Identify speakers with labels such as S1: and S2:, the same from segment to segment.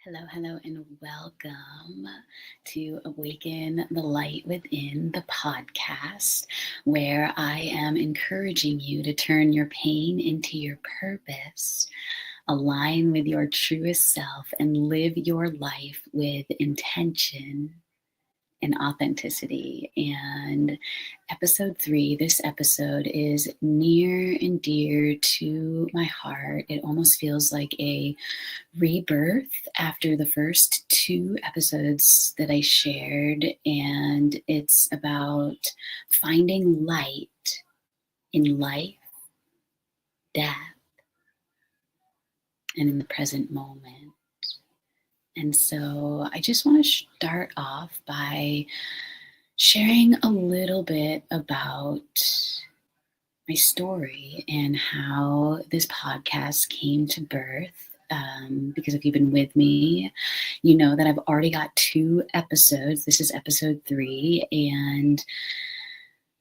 S1: Hello, hello, and welcome to Awaken the Light Within, the podcast, where I am encouraging you to turn your pain into your purpose, align with your truest self, and live your life with intention and authenticity. And episode 3, this episode is near and dear to my heart. It almost feels like a rebirth after the first 2 episodes that I shared. And it's about finding light in life, death, and in the present moment. And so I just want to start off by sharing a little bit about my story and how this podcast came to birth. Because if you've been with me, you know that I've already got 2 episodes. This is episode 3, and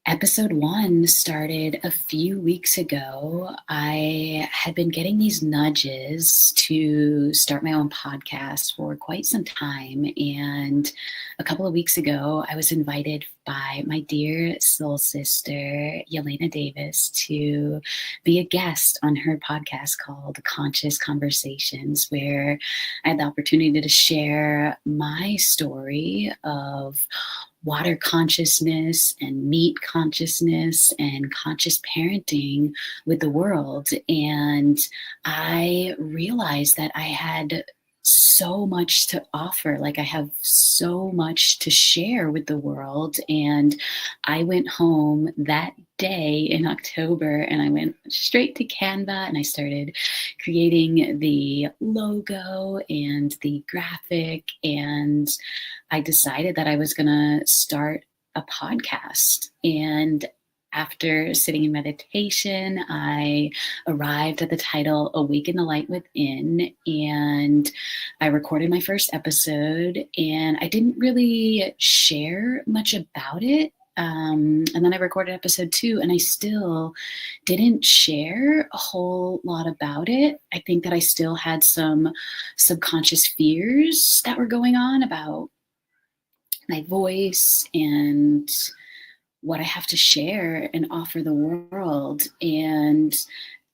S1: episode 1 started a few weeks ago. I had been getting these nudges to start my own podcast for quite some time. And a couple of weeks ago, I was invited by my dear soul sister, Yelena Davis, to be a guest on her podcast called Conscious Conversations, where I had the opportunity to share my story of water consciousness and meat consciousness and conscious parenting with the world. And I realized that I had so much to offer. Like, I have so much to share with the world. And I went home that day in October and I went straight to Canva and I started creating the logo and the graphic, and I decided that I was going to start a podcast. And after sitting in meditation, I arrived at the title Awaken the Light Within, and I recorded my first episode, and I didn't really share much about it. And then I recorded episode 2, and I still didn't share a whole lot about it. I think that I still had some subconscious fears that were going on about my voice and what I have to share and offer the world. And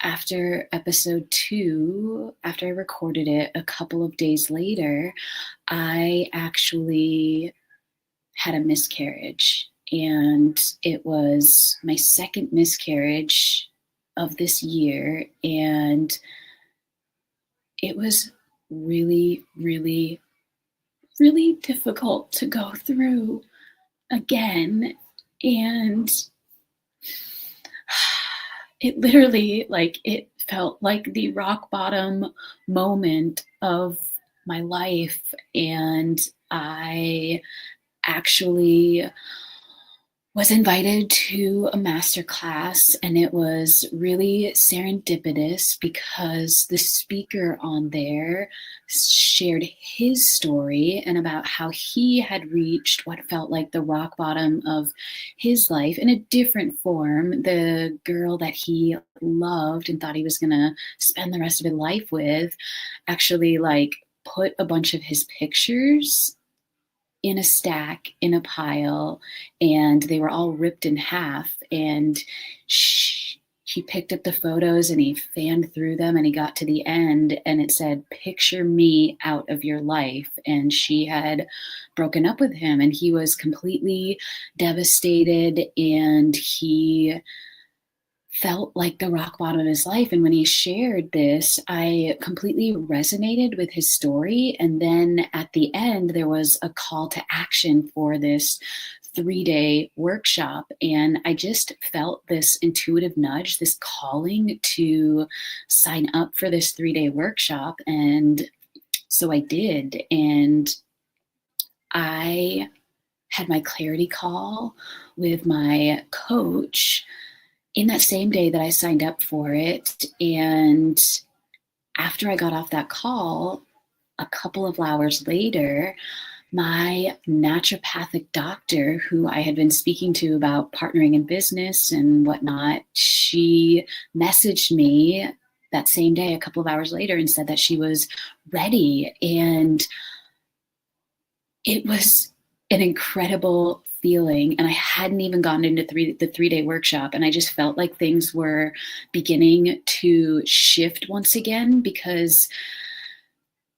S1: after episode 2, after I recorded it a couple of days later, I actually had a miscarriage. And it was my second miscarriage of this year. And it was really, really, really difficult to go through again. And it literally, it felt like the rock bottom moment of my life. And I actually was invited to a masterclass, and it was really serendipitous because the speaker on there shared his story and about how he had reached what felt like the rock bottom of his life in a different form. The girl that he loved and thought he was going to spend the rest of his life with actually put a bunch of his pictures in a stack, in a pile, and they were all ripped in half. And he picked up the photos and he fanned through them and he got to the end and it said, "Picture me out of your life." And she had broken up with him and he was completely devastated and he felt like the rock bottom of his life. And when he shared this, I completely resonated with his story. And then at the end, there was a call to action for this 3-day workshop. And I just felt this intuitive nudge, this calling to sign up for this 3-day workshop. And so I did. And I had my clarity call with my coach in that same day that I signed up for it. And after I got off that call, a couple of hours later, my naturopathic doctor, who I had been speaking to about partnering in business and whatnot, she messaged me that same day, a couple of hours later, and said that she was ready. And it was an incredible feeling. And I hadn't even gone into the 3-day workshop. And I just felt like things were beginning to shift once again, because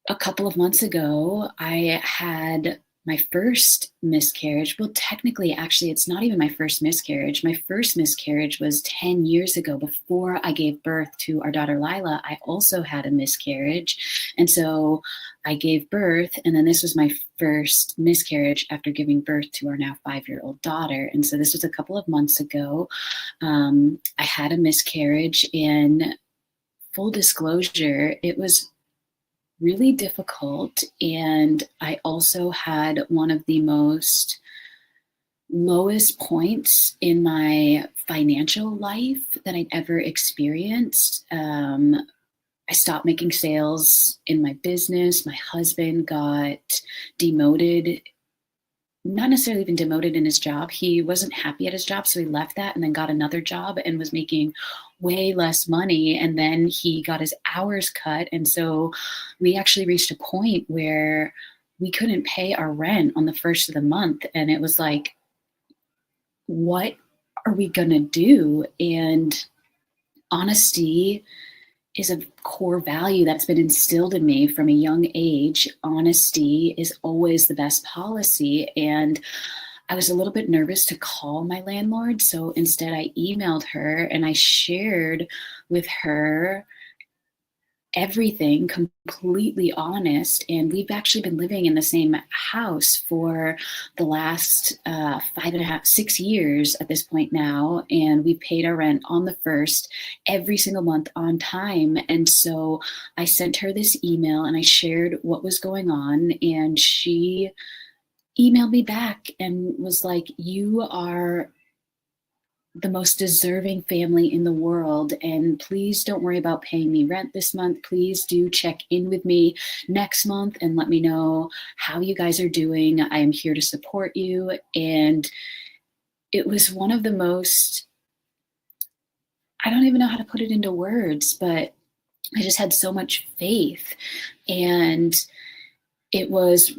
S1: a couple of months ago, I had my first miscarriage. Well, technically, actually, it's not even my first miscarriage. My first miscarriage was 10 years ago. Before I gave birth to our daughter, Lila, I also had a miscarriage. And so I gave birth, and then this was my first miscarriage after giving birth to our now 5-year-old daughter. And so this was a couple of months ago. I had a miscarriage, and full disclosure, it was really difficult. And I also had one of the most lowest points in my financial life that I'd ever experienced. I stopped making sales in my business. My husband got demoted, not necessarily even demoted in his job. He wasn't happy at his job, so he left that and then got another job and was making way less money. And then he got his hours cut. And so we actually reached a point where we couldn't pay our rent on the first of the month. And it was like, what are we going to do? And honesty is a core value that's been instilled in me from a young age. Honesty is always the best policy. And I was a little bit nervous to call my landlord. So instead I emailed her and I shared with her everything, completely honest. And we've actually been living in the same house for the last 5.5, 6 years at this point now. And we paid our rent on the first every single month on time. And so I sent her this email and I shared what was going on. And she emailed me back and was like, "You are the most deserving family in the world. And please don't worry about paying me rent this month. Please do check in with me next month and let me know how you guys are doing. I am here to support you." And it was one of the most, I don't even know how to put it into words, but I just had so much faith. And it was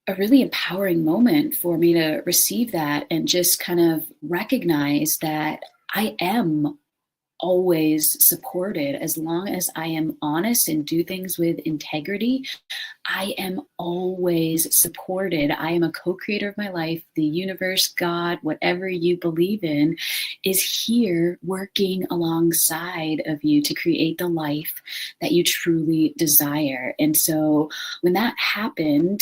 S1: a really empowering moment for me to receive that and just kind of recognize that I am always supported as long as I am honest and do things with integrity. I am always supported. I am a co-creator of my life. The universe, God, whatever you believe in, is here working alongside of you to create the life that you truly desire. And so when that happened,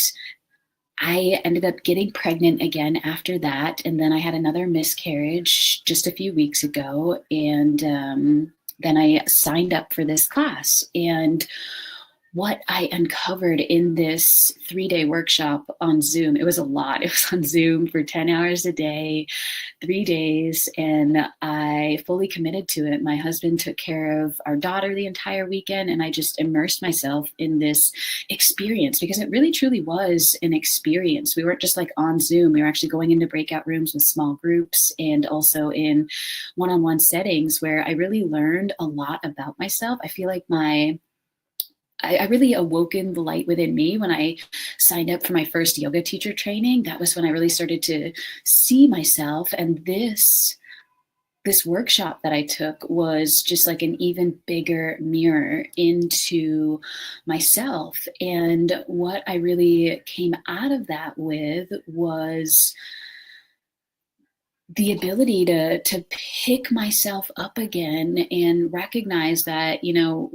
S1: I ended up getting pregnant again after that. And then I had another miscarriage just a few weeks ago. And then I signed up for this class. And what I uncovered in this 3-day workshop on Zoom, it was a lot. It was on Zoom for 10 hours a day, 3 days, and I fully committed to it. My husband took care of our daughter the entire weekend, and I just immersed myself in this experience because it really truly was an experience. We weren't just like on Zoom. We were actually going into breakout rooms with small groups and also in one-on-one settings where I really learned a lot about myself. I feel like I really awoken the light within me when I signed up for my first yoga teacher training. That was when I really started to see myself. And this workshop that I took was just like an even bigger mirror into myself. And what I really came out of that with was the ability to pick myself up again and recognize that,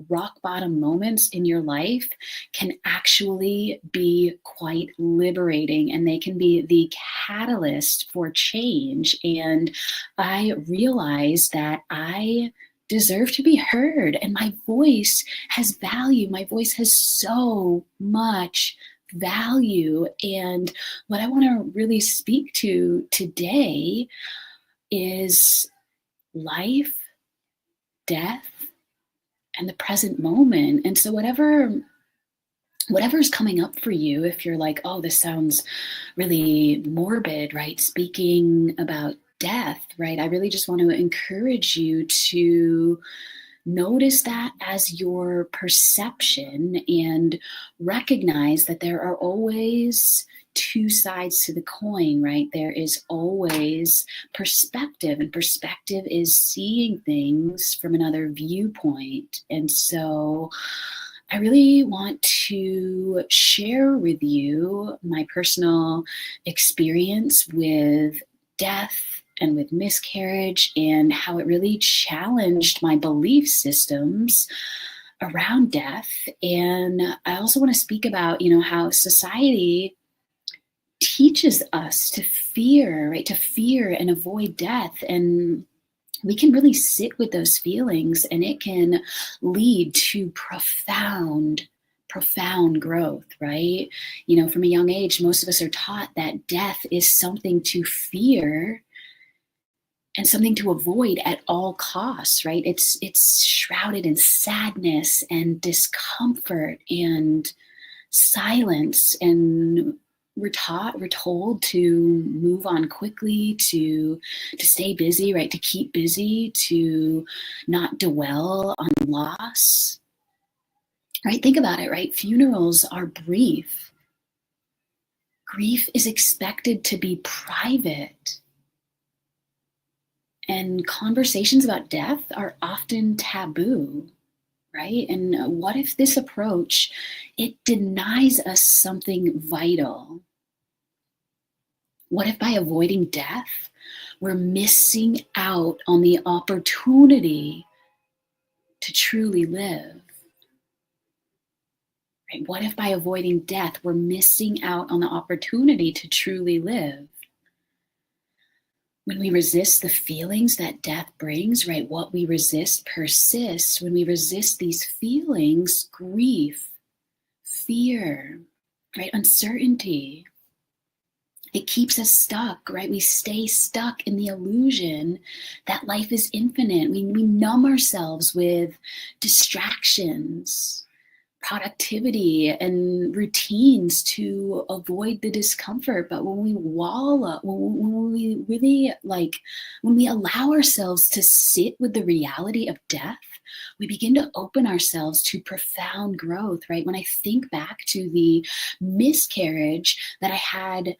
S1: rock bottom moments in your life can actually be quite liberating, and they can be the catalyst for change. And I realized that I deserve to be heard, and my voice has value. My voice has so much value. And what I want to really speak to today is life, death, and the present moment. And so whatever's coming up for you, if you're like, oh, this sounds really morbid, right? Speaking about death, right? I really just want to encourage you to notice that as your perception and recognize that there are always two sides to the coin, right? There is always perspective, and perspective is seeing things from another viewpoint. And so I really want to share with you my personal experience with death and with miscarriage, and how it really challenged my belief systems around death. And I also want to speak about, how society teaches us to fear, right? To fear and avoid death. And we can really sit with those feelings, and it can lead to profound growth, right? From a young age, most of us are taught that death is something to fear and something to avoid at all costs, right? It's shrouded in sadness and discomfort and silence, and we're told to move on quickly, to stay busy, right? To keep busy, to not dwell on loss, right? Think about it, right? Funerals are brief. Grief is expected to be private. And conversations about death are often taboo, right? And what if this approach, it denies us something vital? What if by avoiding death, we're missing out on the opportunity to truly live? Right? What if by avoiding death, we're missing out on the opportunity to truly live? When we resist the feelings that death brings, right, what we resist persists. When we resist these feelings, grief, fear, right, uncertainty, it keeps us stuck, right? We stay stuck in the illusion that life is infinite. We numb ourselves with distractions, productivity, and routines to avoid the discomfort. But when we wallow, when we really when we allow ourselves to sit with the reality of death, we begin to open ourselves to profound growth, right? When I think back to the miscarriage that I had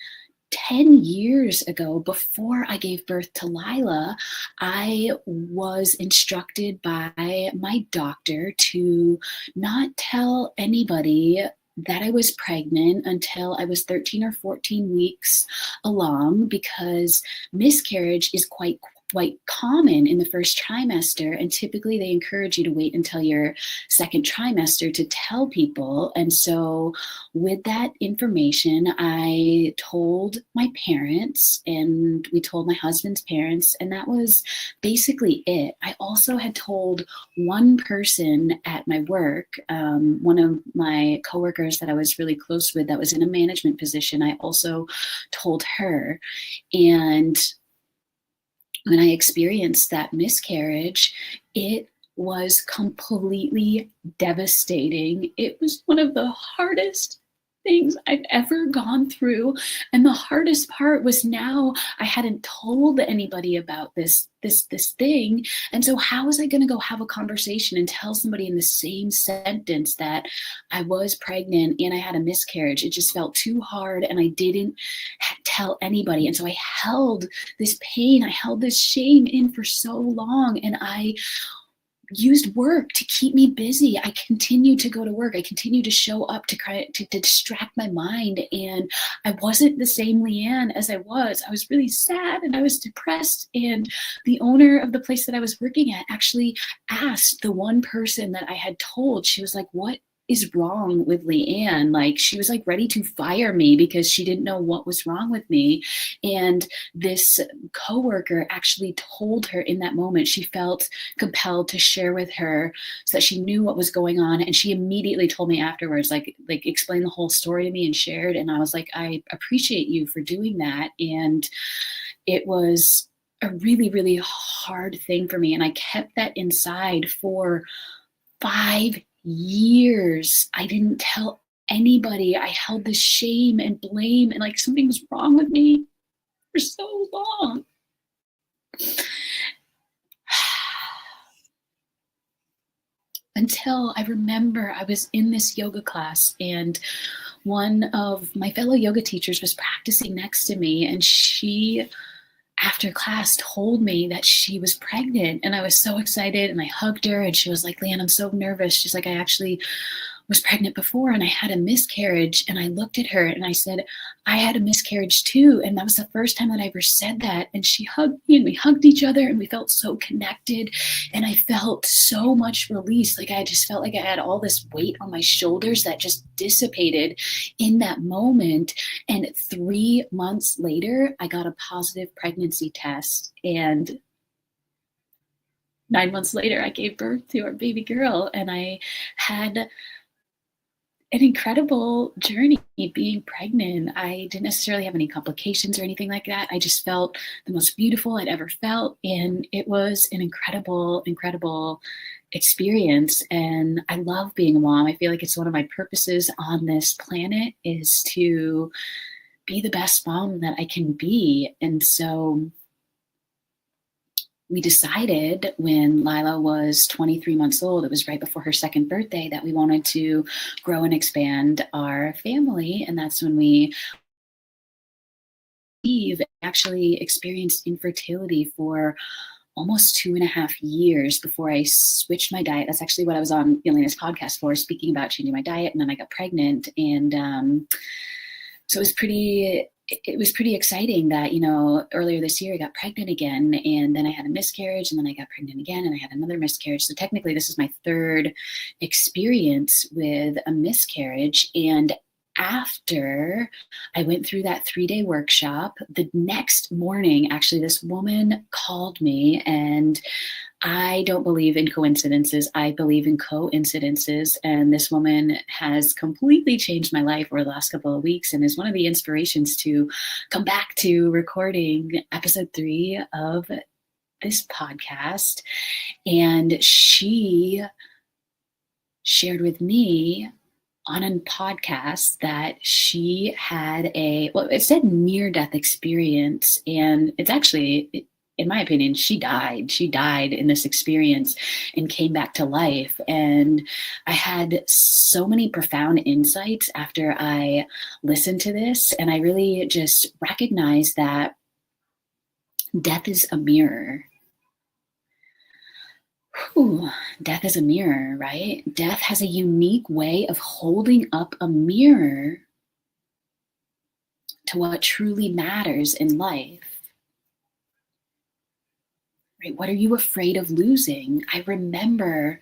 S1: 10 years ago, before I gave birth to Lila, I was instructed by my doctor to not tell anybody that I was pregnant until I was 13 or 14 weeks along, because miscarriage is quite common in the first trimester, and typically they encourage you to wait until your second trimester to tell people. And so with that information, I told my parents, and we told my husband's parents, and that was basically it. I also had told one person at my work, one of my coworkers that I was really close with that was in a management position. I also told her. And when I experienced that miscarriage, it was completely devastating. It was one of the hardest things I've ever gone through. And the hardest part was, now I hadn't told anybody about this thing. And so how was I going to go have a conversation and tell somebody in the same sentence that I was pregnant and I had a miscarriage? It just felt too hard, and I didn't tell anybody. And so I held this pain, I held this shame in for so long, and I used work to keep me busy. I continued to go to work. I continued to show up to distract my mind. And I wasn't the same Leanne as I was. I was really sad and I was depressed. And the owner of the place that I was working at actually asked the one person that I had told, she was like, "What is wrong with Leanne?" Like, she was like ready to fire me because she didn't know what was wrong with me. And this coworker actually told her in that moment. She felt compelled to share with her so that she knew what was going on. And she immediately told me afterwards, like explained the whole story to me and shared. And I was like, "I appreciate you for doing that." And it was a really, really hard thing for me. And I kept that inside for 5 years. I didn't tell anybody. I held this shame and blame and like something was wrong with me for so long. until I remember I was in this yoga class and one of my fellow yoga teachers was practicing next to me, and she, after class, told me that she was pregnant. And I was so excited, and I hugged her, and she was like, Leanne, I'm so nervous. She's like, I actually was pregnant before and I had a miscarriage. And I looked at her and I said, I had a miscarriage too. And that was the first time that I ever said that. And she hugged me and we hugged each other and we felt so connected. And I felt so much release. Like I just felt like I had all this weight on my shoulders that just dissipated in that moment. And 3 months later, I got a positive pregnancy test. And 9 months later, I gave birth to our baby girl. And I had an incredible journey being pregnant. I didn't necessarily have any complications or anything like that. I just felt the most beautiful I'd ever felt. And it was an incredible, incredible experience. And I love being a mom. I feel like it's one of my purposes on this planet is to be the best mom that I can be. And so we decided when Lila was 23 months old, it was right before her second birthday, that we wanted to grow and expand our family. And that's when we actually experienced infertility for almost 2.5 years before I switched my diet. That's actually what I was on Yelena's podcast for, speaking about changing my diet. And then I got pregnant. And so it was pretty exciting that, earlier this year I got pregnant again, and then I had a miscarriage, and then I got pregnant again, and I had another miscarriage. So technically this is my third experience with a miscarriage. And after I went through that 3-day workshop, the next morning, actually, this woman called me, and I don't believe in coincidences. I believe in coincidences. And this woman has completely changed my life over the last couple of weeks and is one of the inspirations to come back to recording episode 3 of this podcast. And she shared with me on a podcast that she had it said near-death experience. And it's actually, in my opinion, she died. She died in this experience and came back to life. And I had so many profound insights after I listened to this. And I really just recognized that death is a mirror. Death is a mirror, right? Death has a unique way of holding up a mirror to what truly matters in life. Right? What are you afraid of losing? I remember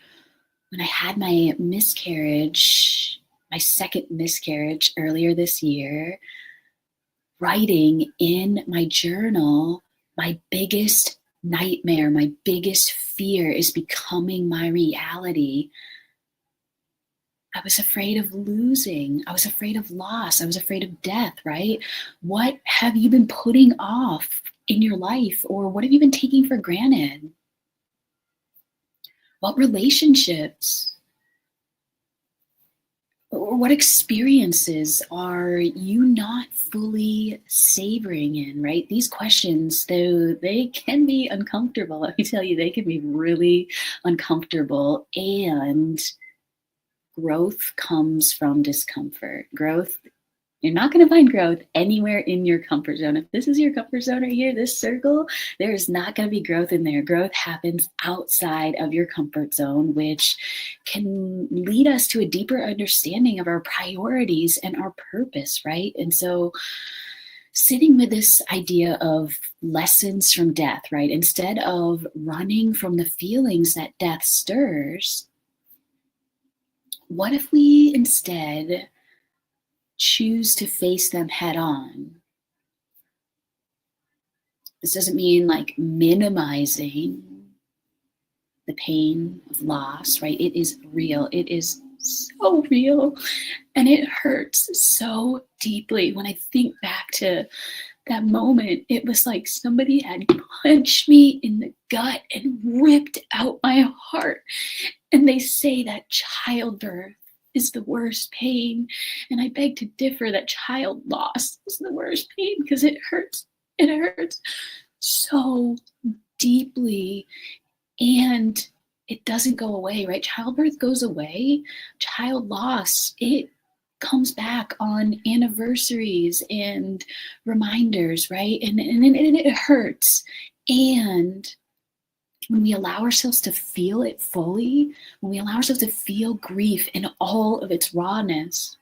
S1: when I had my miscarriage, my second miscarriage earlier this year, writing in my journal, my biggest nightmare, my biggest fear is becoming my reality. I was afraid of losing. I was afraid of loss. I was afraid of death, right? What have you been putting off in your life, or what have you been taking for granted? What relationships or what experiences are you not fully savoring in, right? These questions, though they can be uncomfortable, let me tell you, they can be really uncomfortable. And growth comes from discomfort. You're not going to find growth anywhere in your comfort zone. If this is your comfort zone right here, this circle, there is not going to be growth in there. Growth happens outside of your comfort zone, which can lead us to a deeper understanding of our priorities and our purpose, right? And so sitting with this idea of lessons from death, right? Instead of running from the feelings that death stirs, what if we instead choose to face them head on? This doesn't mean like minimizing the pain of loss, right? It is real. It is so real. And it hurts so deeply. When I think back to that moment, it was like somebody had punched me in the gut and ripped out my heart. And they say that childbirth is the worst pain. And I beg to differ, that child loss is the worst pain because it hurts. It hurts so deeply. And it doesn't go away, right? Childbirth goes away. Child loss, it comes back on anniversaries and reminders, right? And it hurts. And when we allow ourselves to feel it fully, when we allow ourselves to feel grief in all of its rawness,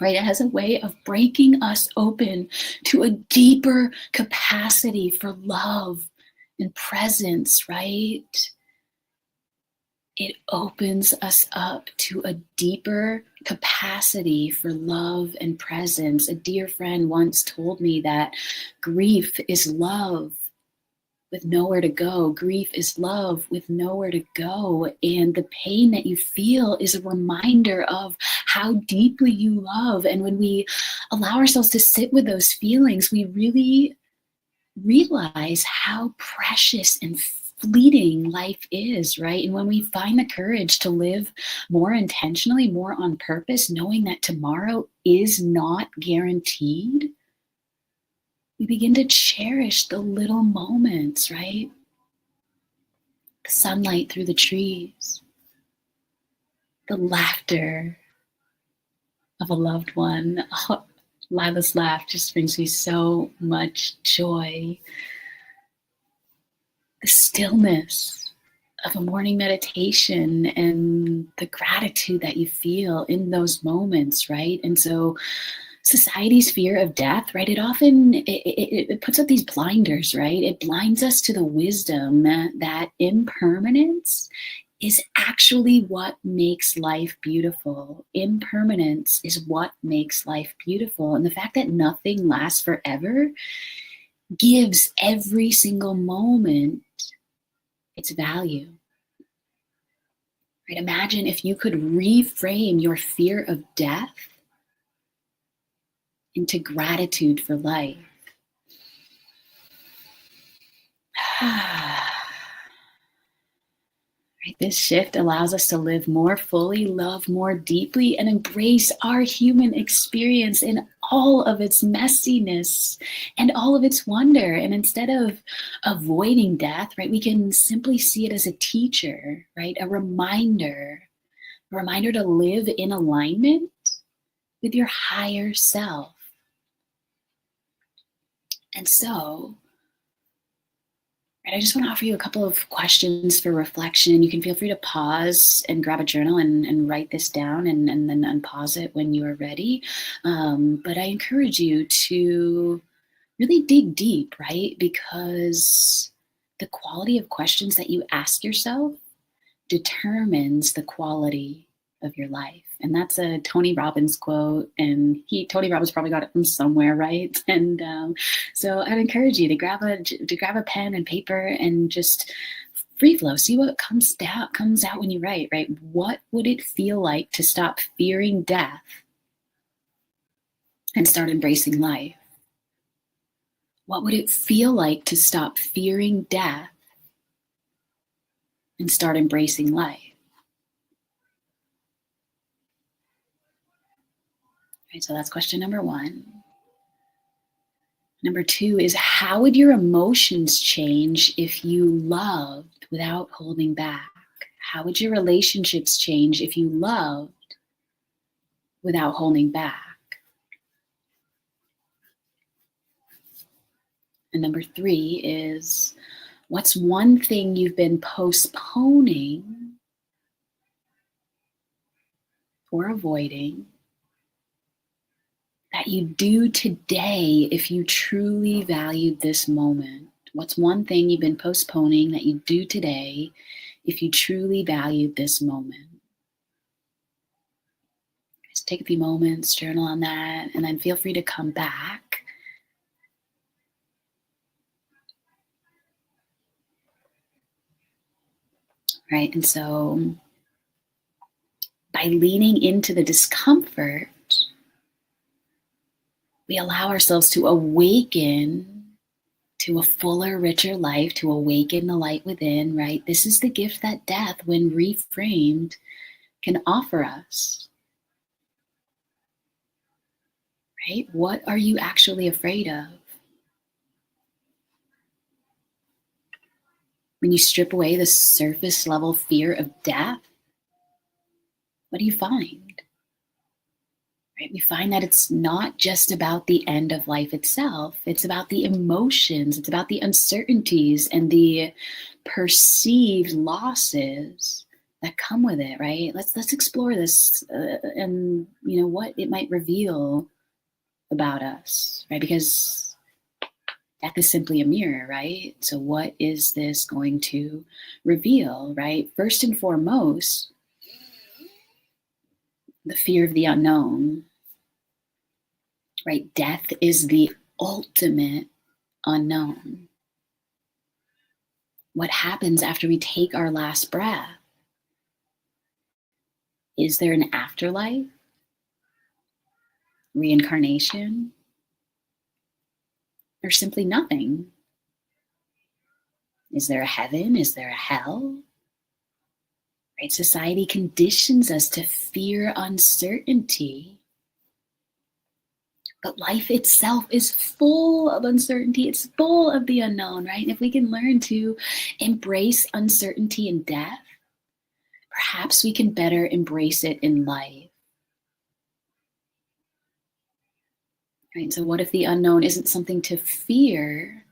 S1: right, it has a way of breaking us open to a deeper capacity for love and presence, right? It opens us up to a deeper capacity for love and presence. A dear friend once told me that grief is love with nowhere to go. Grief is love with nowhere to go. And the pain that you feel is a reminder of how deeply you love. And when we allow ourselves to sit with those feelings, we really realize how precious and fleeting life is, right? And when we find the courage to live more intentionally, more on purpose, knowing that tomorrow is not guaranteed, we begin to cherish the little moments, right? The sunlight through the trees, the laughter of a loved one. Oh, Lila's laugh just brings me so much joy. The stillness of a morning meditation and the gratitude that you feel in those moments, right? And so society's fear of death, right? It often it puts up these blinders, right? It blinds us to the wisdom that impermanence is actually what makes life beautiful. Impermanence is what makes life beautiful. And the fact that nothing lasts forever gives every single moment its value. Right? Imagine if you could reframe your fear of death into gratitude for life. Right? This shift allows us to live more fully, love more deeply, and embrace our human experience in all of its messiness and all of its wonder. And instead of avoiding death, right, we can simply see it as a teacher, right? A reminder to live in alignment with your higher self. And so, right, I just want to offer you a couple of questions for reflection. You can feel free to pause and grab a journal and write this down and then unpause it when you are ready. But I encourage you to really dig deep, right? Because the quality of questions that you ask yourself determines the quality of your life. And that's a Tony Robbins quote, and Tony Robbins probably got it from somewhere, right? And so I'd encourage you to grab a pen and paper and just free flow. See what comes out when you write, right? What would it feel like to stop fearing death and start embracing life? What would it feel like to stop fearing death and start embracing life? Right, so that's question number one. Number two is, how would your emotions change if you loved without holding back? How would your relationships change if you loved without holding back? And number three is, what's one thing you've been postponing or avoiding that you do today if you truly valued this moment? What's one thing you've been postponing that you do today if you truly valued this moment? Just take a few moments, journal on that, and then feel free to come back. Right, and so by leaning into the discomfort, we allow ourselves to awaken to a fuller, richer life, to awaken the light within, right? This is the gift that death, when reframed, can offer us. Right? What are you actually afraid of? When you strip away the surface level fear of death, what do you find? Right? We find that it's not just about the end of life itself. It's about the emotions. It's about the uncertainties and the perceived losses that come with it. Right? Let's explore this and what it might reveal about us. Right? Because death is simply a mirror. Right? So what is this going to reveal? Right? First and foremost, the fear of the unknown. Right? Death is the ultimate unknown. What happens after we take our last breath? Is there an afterlife? Reincarnation? Or simply nothing? Is there a heaven? Is there a hell? Right? Society conditions us to fear uncertainty. But life itself is full of uncertainty. It's full of the unknown, right? And if we can learn to embrace uncertainty in death, perhaps we can better embrace it in life. Right? So what if the unknown isn't something to fear,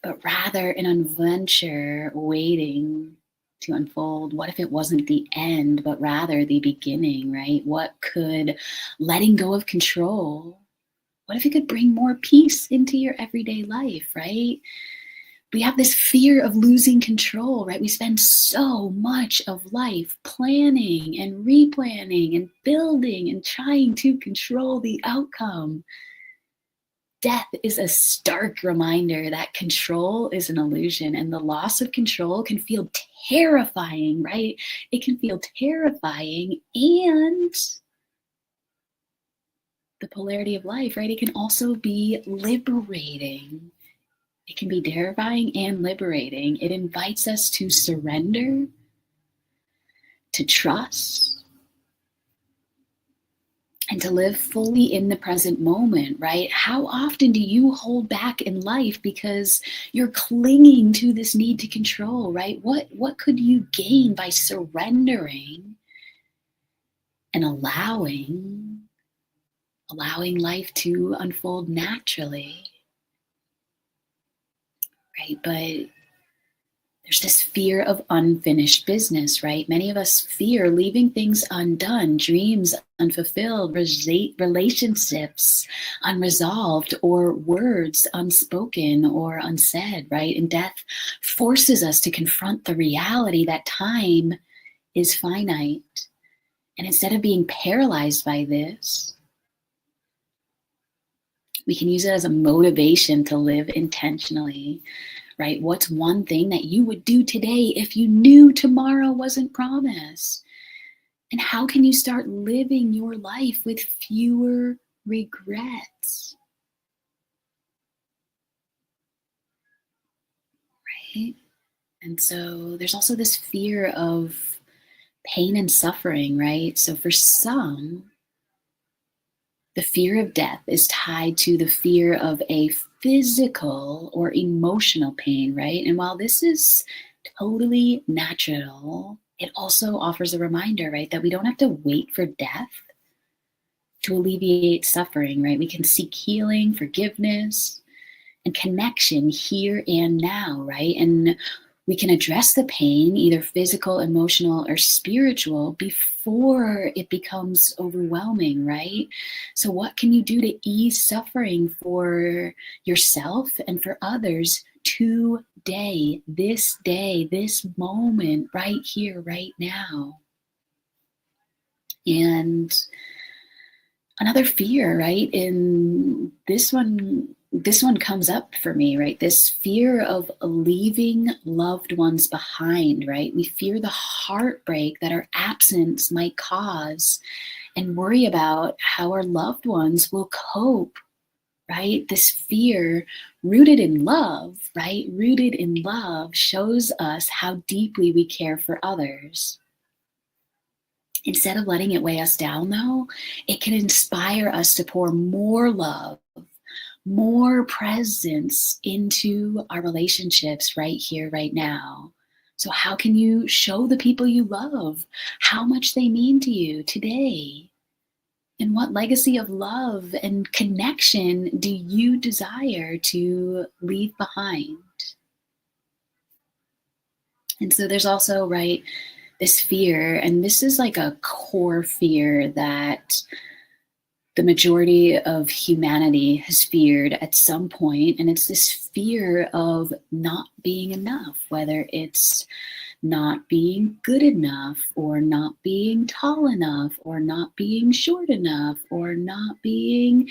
S1: but rather an adventure waiting to unfold? What if it wasn't the end, but rather the beginning, right? What could letting go of control, what if it could bring more peace into your everyday life, right? We have this fear of losing control, right? We spend so much of life planning and replanning and building and trying to control the outcome. Death is a stark reminder that control is an illusion, and the loss of control can feel terrifying, right? It can feel terrifying, and the polarity of life, right? It can also be liberating. It can be terrifying and liberating. It invites us to surrender, to trust, and to live fully in the present moment, right? How often do you hold back in life because you're clinging to this need to control, right? What could you gain by surrendering and allowing life to unfold naturally, right? But there's this fear of unfinished business, right? Many of us fear leaving things undone, dreams unfulfilled, relationships unresolved, or words unspoken or unsaid, right? And death forces us to confront the reality that time is finite. And instead of being paralyzed by this, we can use it as a motivation to live intentionally, right? What's one thing that you would do today if you knew tomorrow wasn't promised? And how can you start living your life with fewer regrets, right? And so there's also this fear of pain and suffering, right? So for some, the fear of death is tied to the fear of a physical or emotional pain, right? And while this is totally natural, it also offers a reminder, right, that we don't have to wait for death to alleviate suffering, right? We can seek healing, forgiveness, and connection here and now, right? And we can address the pain, either physical, emotional, or spiritual, before it becomes overwhelming, right? So, what can you do to ease suffering for yourself and for others today, this moment, right here, right now? And another fear, right? In this one comes up for me, right? This fear of leaving loved ones behind, right? We fear the heartbreak that our absence might cause and worry about how our loved ones will cope, right? This fear rooted in love, right? Rooted in love shows us how deeply we care for others. Instead of letting it weigh us down, though, it can inspire us to pour more love, more presence into our relationships right here, right now. So, how can you show the people you love how much they mean to you today? And what legacy of love and connection do you desire to leave behind? And so there's also, right, this fear, and this is like a core fear that the majority of humanity has feared at some point, and it's this fear of not being enough, whether it's not being good enough, or not being tall enough, or not being short enough, or not being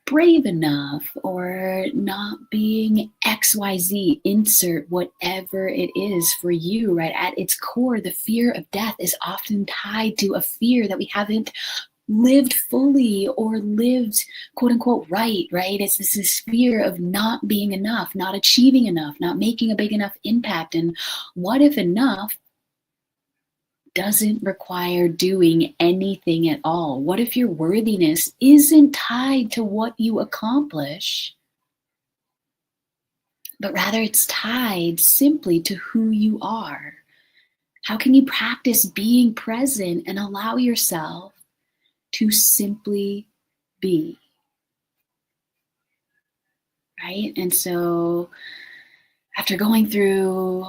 S1: brave enough, or not being XYZ, insert whatever it is for you, right? At its core, the fear of death is often tied to a fear that we haven't lived fully or lived quote unquote right? It's this fear of not being enough, not achieving enough, not making a big enough impact. And what if enough doesn't require doing anything at all? What if your worthiness isn't tied to what you accomplish, but rather it's tied simply to who you are? How can you practice being present and allow yourself to simply be? Right? And so after going through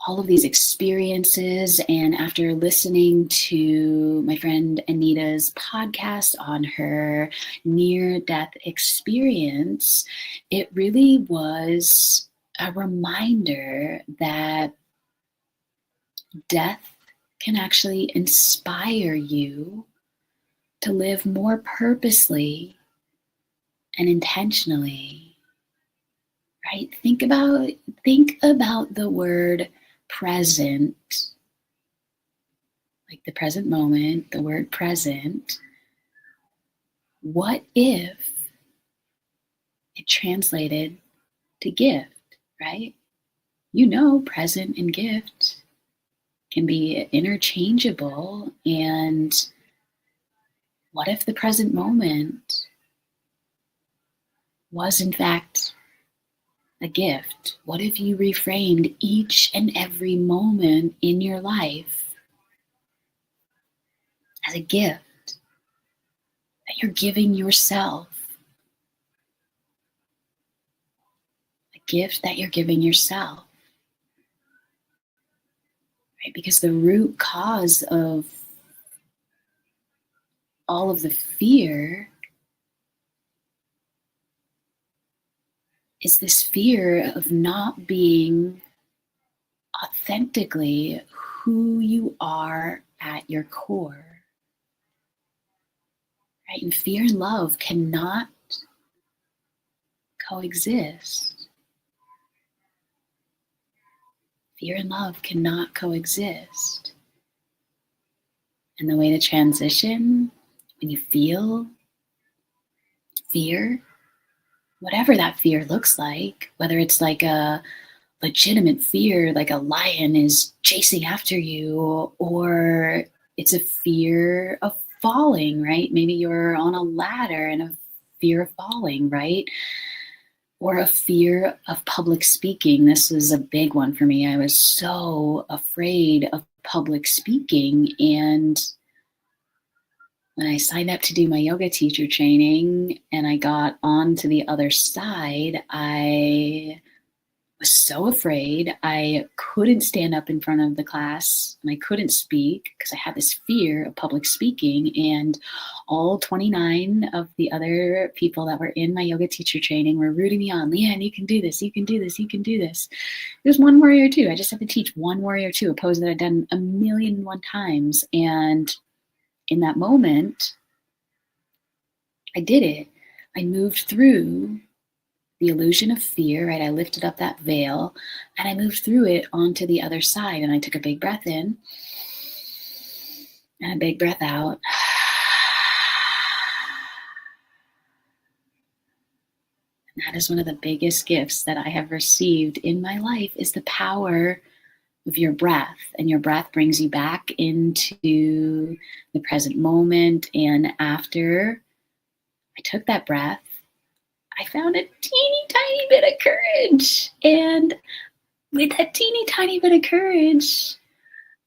S1: all of these experiences, and after listening to my friend Anita's podcast on her near-death experience, it really was a reminder that death can actually inspire you to live more purposely and intentionally. Right? Think about the word present, like the present moment, the word present. What if it translated to gift, right? You know, present and gift can be interchangeable. And what if the present moment was in fact a gift? What if you reframed each and every moment in your life as a gift that you're giving yourself? A gift that you're giving yourself. Right? Because the root cause of all of the fear is this fear of not being authentically who you are at your core. Right? And fear and love cannot coexist. Fear and love cannot coexist. And the way to transition, when you feel fear, whatever that fear looks like, whether it's like a legitimate fear, like a lion is chasing after you, or it's a fear of falling, right? Maybe you're on a ladder and a fear of falling, right? Or a fear of public speaking. This was a big one for me. I was so afraid of public speaking. And when I signed up to do my yoga teacher training and I got on to the other side, I was so afraid. I couldn't stand up in front of the class and I couldn't speak because I had this fear of public speaking. And all 29 of the other people that were in my yoga teacher training were rooting me on. Leanne, you can do this. You can do this. You can do this. There's one warrior two. I just have to teach one warrior two, a pose that I've done 1,000,001 times. And in that moment, I did it. I moved through the illusion of fear, right? I lifted up that veil and I moved through it onto the other side. And I took a big breath in and a big breath out. And that is one of the biggest gifts that I have received in my life, is the power of your breath. And your breath brings you back into the present moment. And after I took that breath, I found a teeny tiny bit of courage. And with that teeny tiny bit of courage,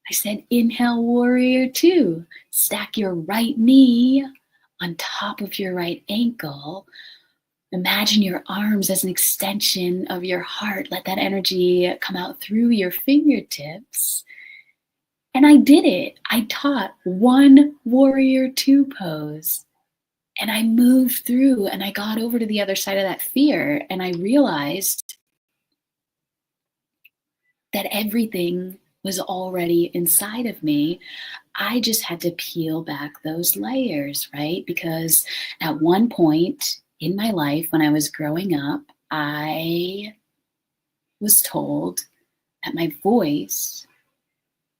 S1: I said, inhale, warrior two. Stack your right knee on top of your right ankle. Imagine your arms as an extension of your heart. Let that energy come out through your fingertips. And I did it. I taught one warrior two pose. And I moved through and I got over to the other side of that fear. And I realized that everything was already inside of me. I just had to peel back those layers, right? Because at one point in my life, when I was growing up, I was told that my voice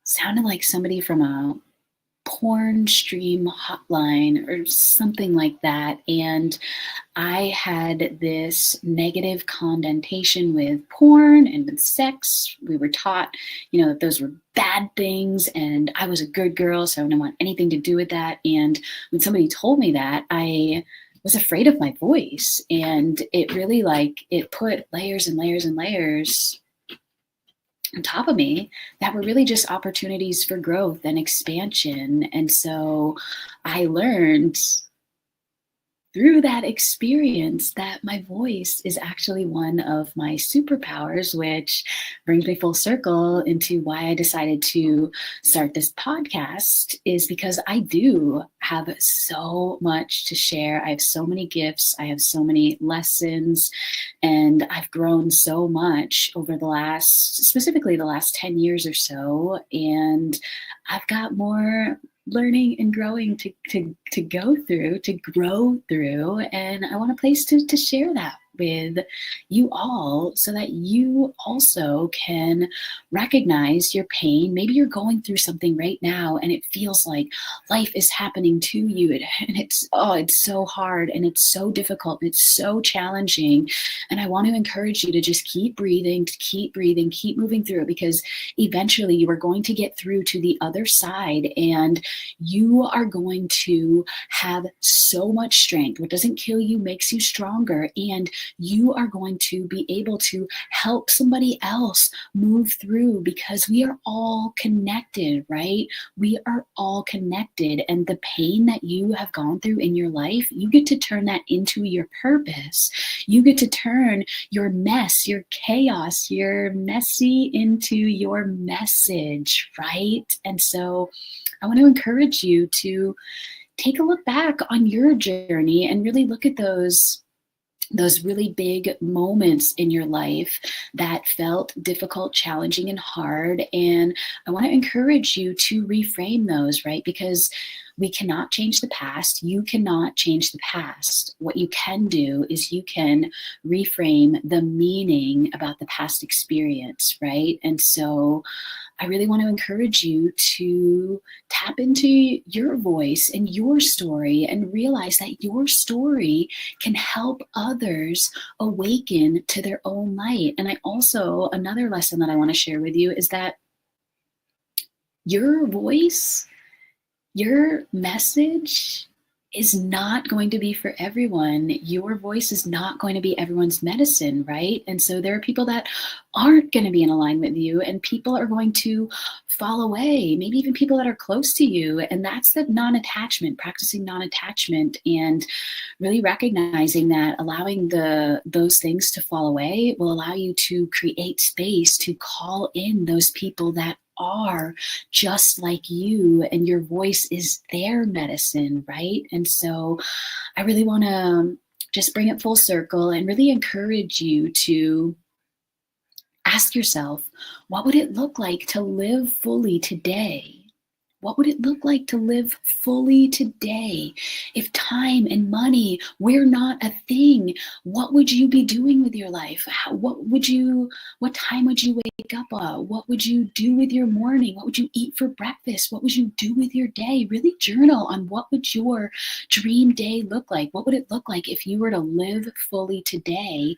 S1: sounded like somebody from a porn stream hotline or something like that. And I had this negative connotation with porn and with sex. We were taught, that those were bad things, and I was a good girl, so I didn't want anything to do with that. And when somebody told me that, I was afraid of my voice, and it really it put layers and layers and layers on top of me that were really just opportunities for growth and expansion. And so I learned through that experience that my voice is actually one of my superpowers, which brings me full circle into why I decided to start this podcast, is because I do have so much to share. I have so many gifts. I have so many lessons, and I've grown so much over specifically the last 10 years or so. And I've got more learning and growing to go through, to grow through. And I want a place to share that with you all so that you also can recognize your pain. Maybe you're going through something right now and it feels like life is happening to you, and it's so hard and it's so difficult and it's so challenging. And I want to encourage you to just keep breathing, keep moving through it, because eventually you are going to get through to the other side and you are going to have so much strength. What doesn't kill you makes you stronger, and you are going to be able to help somebody else move through, because we are all connected, right? We are all connected, and the pain that you have gone through in your life, you get to turn that into your purpose. You get to turn your mess, your chaos, your messy into your message, right? And so I want to encourage you to take a look back on your journey and really look at those really big moments in your life that felt difficult, challenging, and hard. And I want to encourage you to reframe those, right? Because we cannot change the past. You cannot change the past. What you can do is you can reframe the meaning about the past experience, right? And so I really want to encourage you to tap into your voice and your story and realize that your story can help others awaken to their own light. And another lesson that I want to share with you is that your voice, your message is not going to be for everyone. Your voice is not going to be everyone's medicine, right? And so there are people that aren't going to be in alignment with you, and people are going to fall away, maybe even people that are close to you. And that's the non-attachment, practicing non-attachment, and really recognizing that allowing those things to fall away will allow you to create space to call in those people that are just like you, and your voice is their medicine, right? And so I really want to just bring it full circle and really encourage you to ask yourself, what would it look like to live fully today? What would it look like to live fully today? If time and money were not a thing, what would you be doing with your life? What time would you wake up? What would you do with your morning? What would you eat for breakfast? What would you do with your day? Really journal on what would your dream day look like? What would it look like if you were to live fully today?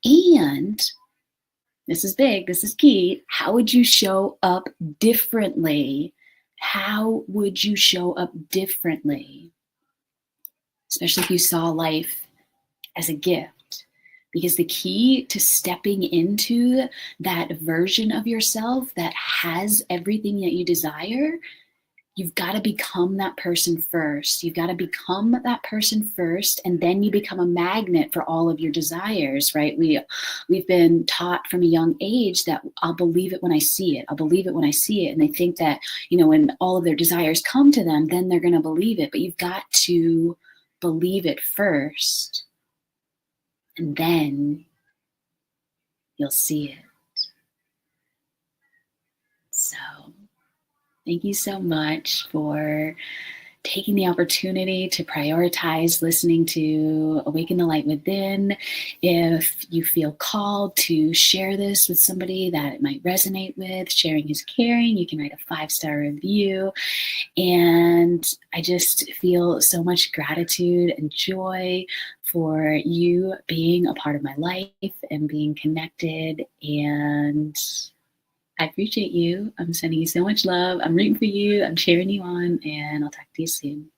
S1: And this is big, this is key. How would you show up differently? How would you show up differently? Especially if you saw life as a gift. Because the key to stepping into that version of yourself that has everything that you desire, you've got to become that person first. You've got to become that person first, and then you become a magnet for all of your desires, right? We've been taught from a young age that I'll believe it when I see it. I'll believe it when I see it. And they think that, when all of their desires come to them, then they're going to believe it. But you've got to believe it first, and then you'll see it. So thank you so much for taking the opportunity to prioritize listening to Awaken the Light Within. If you feel called to share this with somebody that it might resonate with, sharing is caring. You can write a 5-star review. And I just feel so much gratitude and joy for you being a part of my life and being connected. And I appreciate you. I'm sending you so much love. I'm rooting for you. I'm cheering you on, and I'll talk to you soon.